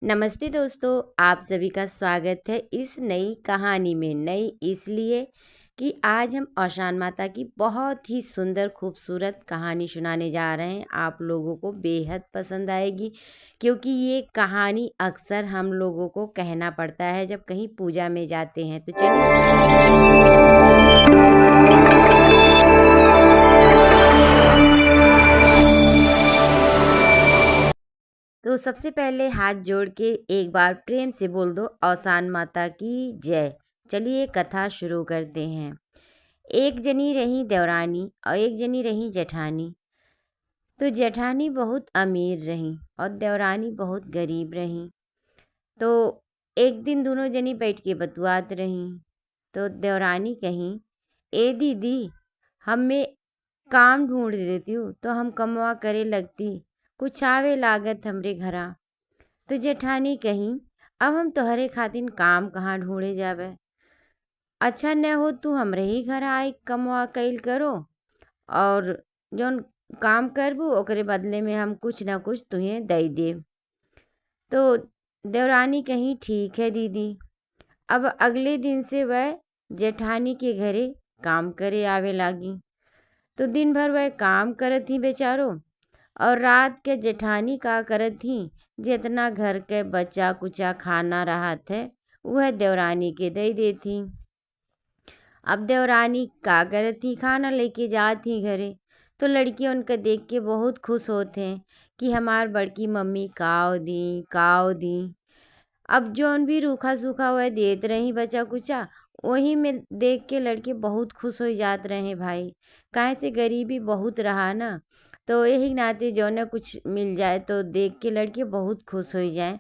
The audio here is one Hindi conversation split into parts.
नमस्ते दोस्तों, आप सभी का स्वागत है इस नई कहानी में। नई इसलिए कि आज हम औशान माता की बहुत ही सुंदर खूबसूरत कहानी सुनाने जा रहे हैं। आप लोगों को बेहद पसंद आएगी क्योंकि ये कहानी अक्सर हम लोगों को कहना पड़ता है जब कहीं पूजा में जाते हैं। तो चलिए तो सबसे पहले हाथ जोड़ के एक बार प्रेम से बोल दो औसान माता की जय। चलिए कथा शुरू करते हैं। एक जनी रही देवरानी और एक जनी रही जेठानी। तो जेठानी बहुत अमीर रही और देवरानी बहुत गरीब रही। तो एक दिन दोनों जनी बैठ के बतुआत रही। तो देवरानी कहीं, ए दीदी, हमें काम ढूंढ देती हूँ तो हम कमवा करे लगती, कुछ आवे लागत हमरे घरा। तो जेठानी कहीं, अब हम तोहरे खातिर काम कहाँ ढूंढे जावे। अच्छा न हो तू हमरे ही घर आई कमवा कैल करो और जौन काम करबू ओकरे बदले में हम कुछ न कुछ तुहें दे देव। तो देवरानी कहीं, ठीक है दीदी। अब अगले दिन से वह जेठानी के घरे काम करे आवे लागी। तो दिन भर वह काम करत ही बेचारो और रात के जेठानी का करत थी, जितना घर के बचा कुचा खाना रहत है वह देवरानी के दे देती। अब देवरानी का करत थी, खाना लेके जाती घरे। तो लड़की उनका देख के बहुत खुश होते हैं कि हमार बड़की मम्मी काव दी। अब जौन भी रूखा सूखा वह देत रही बचा कुचा, वही में देख के लड़के बहुत खुश हो जात रहे भाई। काहे से गरीबी बहुत रहा ना, तो यही नाते जो न कुछ मिल जाए तो देख के लड़के बहुत खुश हो जाए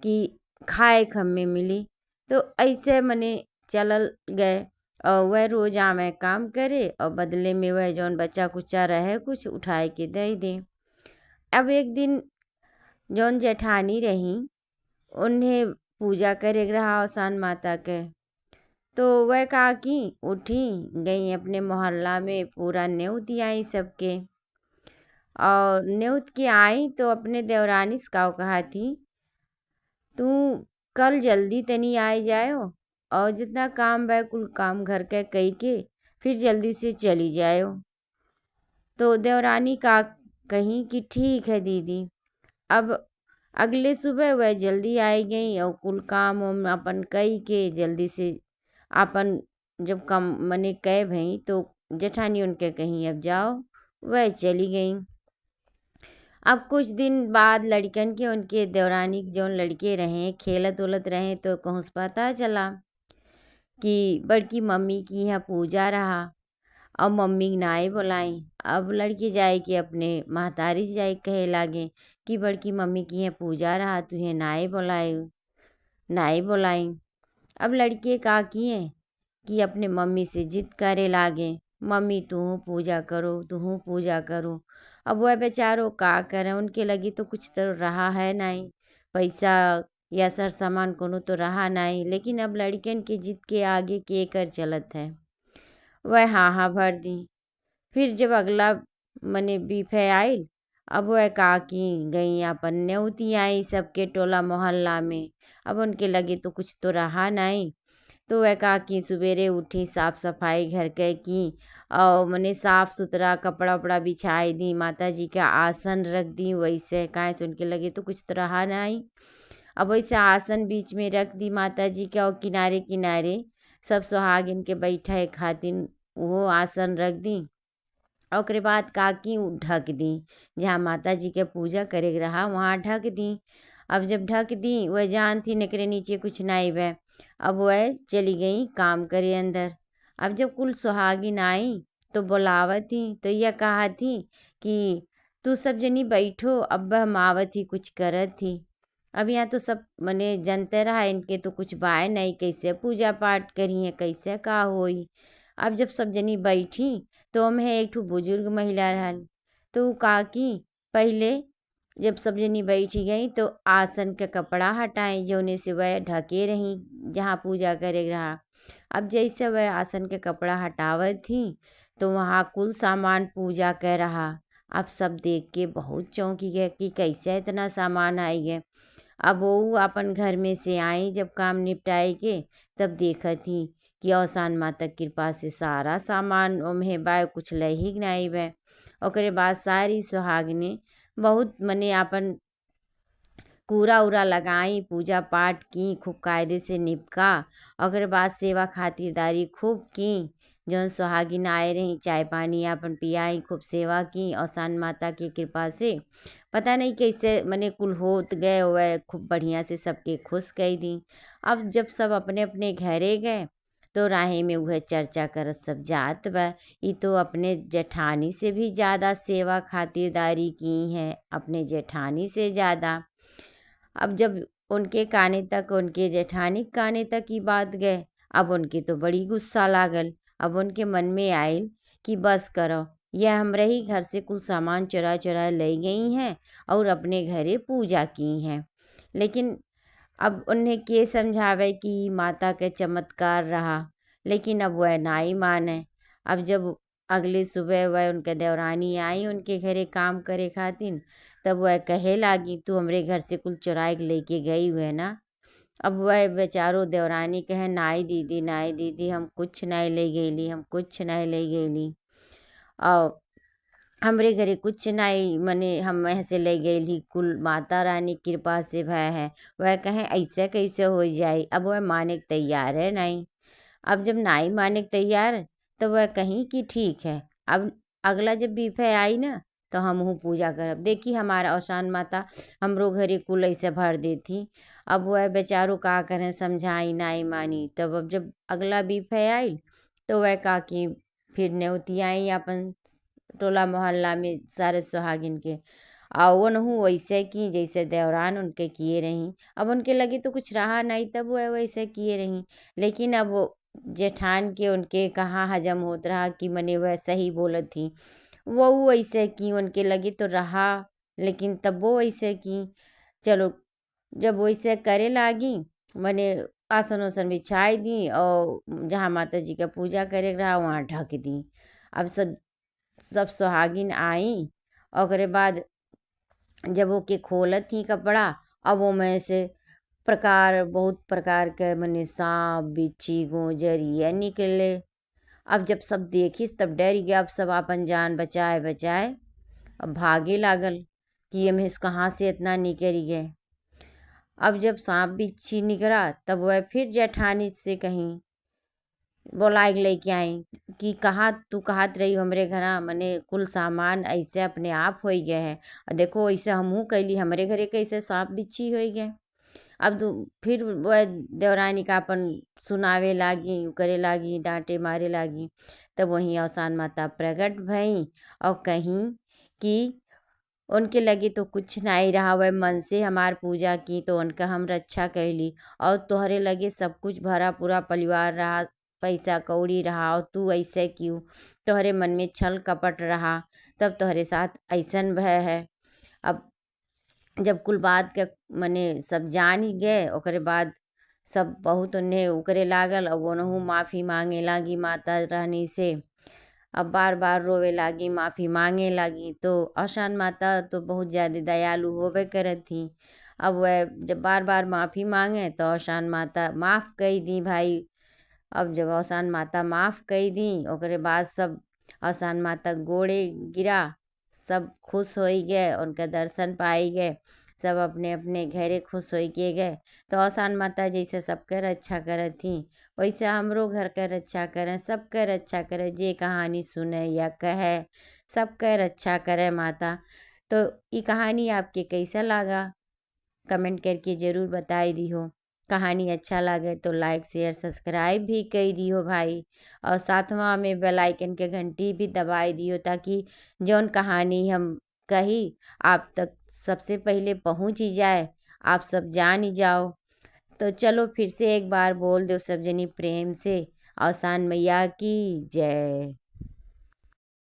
कि खाए खम्मे मिली। तो ऐसे मने चलल गए और वह रोज आवे काम करे और बदले में वह जौन बच्चा कुचा रहे कुछ उठाए के दे दे। अब एक दिन जौन जेठानी रही उन्हें पूजा करे रहा औसान माता के। तो वह का की उठी गई अपने मोहल्ला में पूरा न्योत आई सबके। और न्योत के आई तो अपने देवरानी से का कहा थी, तू कल जल्दी तनी आए जायो और जितना काम वह कुल काम घर के कई के फिर जल्दी से चली जायो। तो देवरानी का कही कि ठीक है दीदी। अब अगले सुबह वह जल्दी आई गई और कुल काम उम अपन कई के जल्दी से अपन जब कम मने कह भई तो जेठानी उनके कहीं अब जाओ, वह चली गई। अब कुछ दिन बाद लड़कन के उनके देवरानी के जौन लड़के रहे खेलत उलत रहे तो कहूँ से पता चला कि बड़की मम्मी की यहाँ पूजा रहा और मम्मी नाई बुलाई। अब लड़की जाए कि अपने महतारी से जाए कहे लागे कि बड़की मम्मी की यहाँ पूजा रहा तुझे नाई बुलाई। अब लड़के का किए कि अपने मम्मी से जिद करे लागे, मम्मी तू पूजा करो। अब वह बेचारो का करें, उनके लगी तो कुछ तो रहा है नहीं, पैसा या सर सामान कोनो तो रहा नहीं। लेकिन अब लड़कन के जिद के आगे के कर चलत है, वह हाँ भर दी। फिर जब अगला मने बीफे आइल, अब वह का की गई अपन न्योती आई सबके टोला मोहल्ला में। अब उनके लगे तो कुछ तो रहा नहीं, तो वह का की सवेरे उठी साफ सफाई घर के की और मने साफ सुथरा कपड़ा उपड़ा बिछाई दी, माता जी का आसन रख दी वैसे काहे से उनके लगे तो कुछ तो रहा नहीं। अब वैसे आसन बीच में रख दी माता जी के और किनारे किनारे सब सुहागिन के बैठे खातिर वो आसन रख दी। और ओकरे बाद का की ढक दी, जहाँ माता जी के पूजा करे के रहा वहाँ ढक दी। अब जब ढक दी वह जान थी एकरे नीचे कुछ नहीं बे। अब वह चली गई काम करे अंदर। अब जब कुल सुहागिन आई तो बुलावत थी तो यह कहा थी कि तू सब जनी बैठो, अब हम आवत ही कुछ करत थी। अब यहाँ तो सब मने जनते रहा इनके तो कुछ बाय नहीं, कैसे पूजा पाठ करी है कैसे का होई। अब जब सब जनी बैठी तो में एक ठो बुजुर्ग महिला रहल। तो उ का की पहले जब सब जनी बैठी गई तो आसन के कपड़ा हटाई जौने से वह ढके रही जहाँ पूजा करे रहा। अब जैसे वह आसन के कपड़ा हटावत थी तो वहाँ कुल सामान पूजा कर रहा। अब सब देख के बहुत चौंकी गए कि कैसे इतना सामान आई गए। अब वो अपन घर में से आई जब काम निपटाए के, तब देखत ही कि औसान माता की कृपा से सारा सामान ओम्हे बा, कुछ लही नहीं बा। ओकरे बाद सारी सुहागिने बहुत मने आपन कूड़ा उरा लगाई, पूजा पाठ की, खूब कायदे से निपका। ओकरे बाद सेवा खातिरदारी खूब की। जौन सुहागिन आए रही चाय पानी आपन पियाई, खूब सेवा की औसान माता की कृपा से। पता नहीं कैसे मने कुल होत गए वह खूब बढ़िया से सबके खुश कई दी। अब जब सब अपने अपने घरे गए तो राहे में वह चर्चा करत सब जात बा, ई तो अपने जेठानी से भी ज़्यादा सेवा खातिरदारी की हैं, अपने जेठानी से ज़्यादा। अब जब उनके काने तक, उनके जेठानी के काने तक की बात गए, अब उनके तो बड़ी गुस्सा लागल। अब उनके मन में आयल कि बस करो, यह हमरे ही घर से कुछ सामान चुरा चुरा ले गई हैं और अपने घरे पूजा की हैं। लेकिन अब उन्हें के समझावे कि माता के चमत्कार रहा, लेकिन अब वह ना ही माने। अब जब अगले सुबह वह उनके देवरानी आई उनके घरे काम करे खातिर, तब वह कहे लागी तू हमरे घर से कुल चुराए के लेके गई हुए ना। अब वह बेचारो देवरानी कहे नाई दीदी, नाई दीदी, हम कुछ नहीं ले गईली, हम कुछ नहीं ले गईली। और हमरे घरे कुछ नहीं मने हम ऐसे ले गईली, कुल माता रानी की कृपा से भय है। वह कहे ऐसे कैसे हो जाए। अब वह माने के तैयार है नहीं। अब जब नाई माने के तैयार तो वह कहीं कि ठीक है, अब अगला जब बीफे आई ना तो हमहू पूजा करब। देखी हमारा औसान माता हमरो घरे कुल ऐसे भर देती। अब वह बेचारो का करें, समझाई नाई मानी। तब अब जब अगला बीफे आई तो वह का कि फिर न्योतियाई अपन टोला मोहल्ला में सारे सुहागिन के। और उनहु वैसे की जैसे देवरान उनके किए रही। अब उनके लगे तो कुछ रहा नहीं, तब वह वैसे किए रही। लेकिन अब वो जेठान के उनके कहाँ हजम होत रहा कि मने वह सही बोलत थी। वो वैसे की उनके लगे तो रहा, लेकिन तब वो वैसे की। चलो जब वैसे करे लागी, मने आसन उसन बिछाई दी और जहाँ माता जी का पूजा करे के रहा वहाँ ढक दी। अब सब सब सुहागिन आई। ओकरे बाद जब वो के खोलत थी कपड़ा, अब वो में से प्रकार बहुत प्रकार के मने सांप बिच्छी गोजर ये निकले। अब जब सब देखिस तब डर गया। अब सब अपन जान बचाए बचाए अब भागे लागल कि ये में कहाँ से इतना निकल गए। अब जब सांप बिच्छी निकला तब वह फिर जेठानी से कहीं बोलाए के लेके आई कि कहाँ तू कहत रही हमरे घरा मने कुल सामान ऐसे अपने आप हो गए है, और देखो ऐसे हमहू कैली हमरे घरे कैसे सांप बिच्छी हो गए। अब फिर वह देवरानी का अपन सुनावे लागी, करे लागी, डांटे मारे लागी। तब वहीं औसान माता प्रकट भई और कहीं कि उनके लगे तो कुछ नहीं रहा, वह मन से हमार पूजा की तो उनका हम रक्षा कैली। और तोहरे लगे सब कुछ भरा पूरा परिवार रहा, पैसा कौड़ी रहा, और तू ऐसे क्यों, तोहरे मन में छल कपट रहा, तब तोहरे साथ ऐसन भय है। अब जब कुल बात के मने सब जान ही गए, ओकरे बाद सब बहुत उन्हें उकरे लागल और उनहु माफ़ी मांगे लागी माता रानी से। अब बार बार रोवे लागी, माफ़ी मांगे लागी। तो औसान माता तो बहुत ज़्यादा दयालु होवे करत थी। अब वह जब बार बार माफ़ी मांगे तो औसान माता माफ़ कई दी भाई। अब जब औसान माता माफ़ कई दी ओकरे बाद सब औसान माता गोड़े गिरा, सब खुश हो गए, उनका दर्शन पाई गए, सब अपने अपने घरे खुश हो के गए। तो औसान माता जैसे सबके रक्षा करत थी वैसे हमरो घर के रक्षा करें, सबके रक्षा करें, जे कहानी सुने या कहे सबके रक्षा करे माता। तो ये कहानी आपके कैसा लगा कमेंट करके ज़रूर बताई दिहो। कहानी अच्छा लगे तो लाइक शेयर सब्सक्राइब भी कर दियो भाई, और साथवा में बेल आइकन के घंटी भी दबाई दियो ताकि जौन कहानी हम कही आप तक सबसे पहले पहुंच ही जाए, आप सब जान ही जाओ। तो चलो फिर से एक बार बोल दो सब जनी प्रेम से, औसान मैया की जय।